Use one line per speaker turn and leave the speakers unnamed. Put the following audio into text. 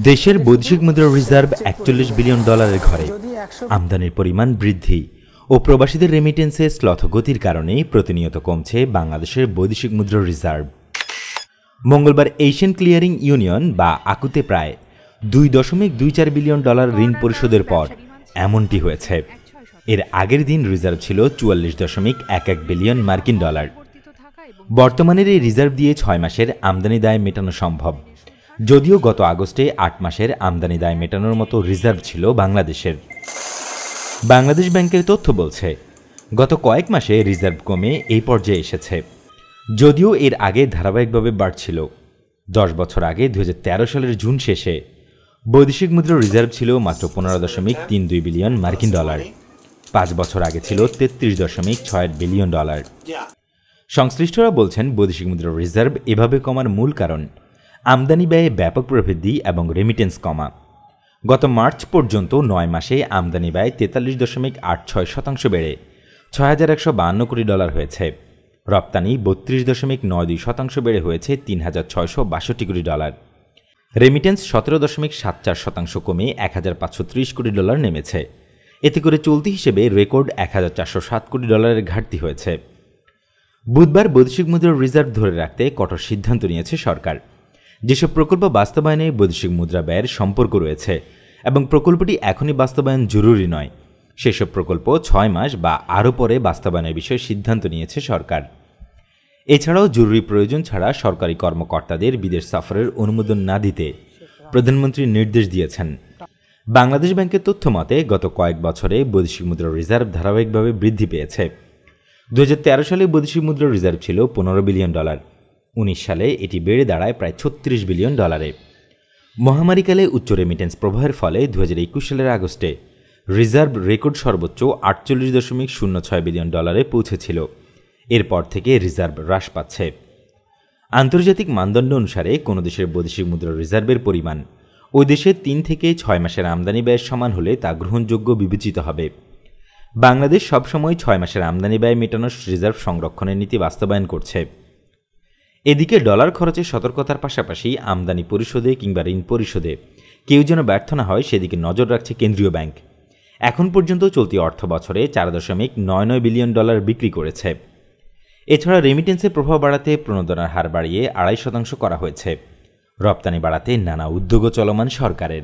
দেশের বৈদেশিক মুদ্রা রিজার্ভ ৪১ বিলিয়ন ডলারের ঘরে। আমদানির পরিমাণ বৃদ্ধি ও প্রবাসীদের রেমিটেন্সে শ্লথগতির কারণে প্রতিনিয়ত কমছে বাংলাদেশের বৈদেশিক মুদ্রা রিজার্ভ। মঙ্গলবার এশিয়ান ক্লিয়ারিং ইউনিয়ন বা আকুতে প্রায় ২.২৪ বিলিয়ন ডলার ঋণ পরিশোধের পর এমনটি হয়েছে। এর আগের দিন রিজার্ভ ছিল ৪৪.১১ বিলিয়ন মার্কিন ডলার। বর্তমানের এই রিজার্ভ দিয়ে ৬ মাসের আমদানি দায় মেটানো সম্ভব, যদিও গত আগস্টে ৮ মাসের আমদানি দায় মেটানোর মতো রিজার্ভ ছিল বাংলাদেশের। বাংলাদেশ ব্যাংকের তথ্য বলছে, গত কয়েক মাসে রিজার্ভ কমে এই পর্যায়ে এসেছে, যদিও এর আগে ধারাবাহিকভাবে বাড়ছিল। ১০ বছর আগে ২০১৩ সালের জুন শেষে বৈদেশিক মুদ্রা রিজার্ভ ছিল মাত্র ১৫.৩২ বিলিয়ন মার্কিন ডলার। ৫ বছর আগে ছিল ৩৩.৬ বিলিয়ন ডলার। সংশ্লিষ্টরা বলছেন, বৈদেশিক মুদ্রা রিজার্ভ এভাবে কমার মূল কারণ আমদানি ব্যয়ে ব্যাপক প্রবৃদ্ধি এবং রেমিটেন্স কমা। গত মার্চ পর্যন্ত ৯ মাসে আমদানি ব্যয় ৪৩.৮৬% বেড়ে ৬,১৫২ কোটি ডলার হয়েছে। রপ্তানি ৩২.৯২% বেড়ে হয়েছে ৩,৬৬২ কোটি ডলার। রেমিটেন্স ১৭.৭৪% কমে ১,৫৩০ কোটি ডলার নেমেছে। এতে করে চলতি হিসেবে রেকর্ড ১,৪০৭ কোটি ডলারের ঘাটতি হয়েছে। বুধবার বৈদেশিক মুদ্রার রিজার্ভ ধরে রাখতে কঠোর সিদ্ধান্ত নিয়েছে সরকার। যেসব প্রকল্প বাস্তবায়নে বৈদেশিক মুদ্রা ব্যয়ের সম্পর্ক রয়েছে এবং প্রকল্পটি এখনই বাস্তবায়ন জরুরি নয়, সেসব প্রকল্প ৬ মাস বা আরও পরে বাস্তবায়নের বিষয়ে সিদ্ধান্ত নিয়েছে সরকার। এছাড়াও জরুরি প্রয়োজন ছাড়া সরকারি কর্মকর্তাদের বিদেশ সফরের অনুমোদন না দিতে প্রধানমন্ত্রী নির্দেশ দিয়েছেন। বাংলাদেশ ব্যাংকের তথ্য মতে, গত কয়েক বছরে বৈদেশিক মুদ্রা রিজার্ভ ধারাবাহিকভাবে বৃদ্ধি পেয়েছে। ২০১৩ সালে বৈদেশিক মুদ্রা রিজার্ভ ছিল ১৫ বিলিয়ন ডলার। ১৯ সালে এটি বেড়ে দাঁড়ায় প্রায় ৩৬ বিলিয়ন ডলারে। মহামারীকালে উচ্চ রেমিটেন্স প্রবাহের ফলে ২০২১ সালের আগস্টে রিজার্ভ রেকর্ড সর্বোচ্চ ৪৮.০৬ বিলিয়ন ডলারে পৌঁছেছিল। এরপর থেকে রিজার্ভ হ্রাস পাচ্ছে। আন্তর্জাতিক মানদণ্ড অনুসারে কোনো দেশের বৈদেশিক মুদ্রা রিজার্ভের পরিমাণ ওই দেশের ৩ থেকে ৬ মাসের আমদানি ব্যয়ের সমান হলে তা গ্রহণযোগ্য বিবেচিত হবে। বাংলাদেশ সবসময় ৬ মাসের আমদানি ব্যয় মেটানোর রিজার্ভ সংরক্ষণের নীতি বাস্তবায়ন করছে। এদিকে ডলার খরচে সতর্কতার পাশাপাশি আমদানি পরিশোধে কিংবা ঋণ পরিশোধে কেউ যেন ব্যর্থ না হয় সেদিকে নজর রাখছে কেন্দ্রীয় ব্যাংক। এখন পর্যন্ত চলতি অর্থ বছরে ৪.৯৯ বিলিয়ন ডলার বিক্রি করেছে। এছাড়া রেমিটেন্সের প্রভাব বাড়াতে প্রণোদনার হার বাড়িয়ে ২.৫% করা হয়েছে। রপ্তানি বাড়াতে নানা উদ্যোগও চলমান সরকারের।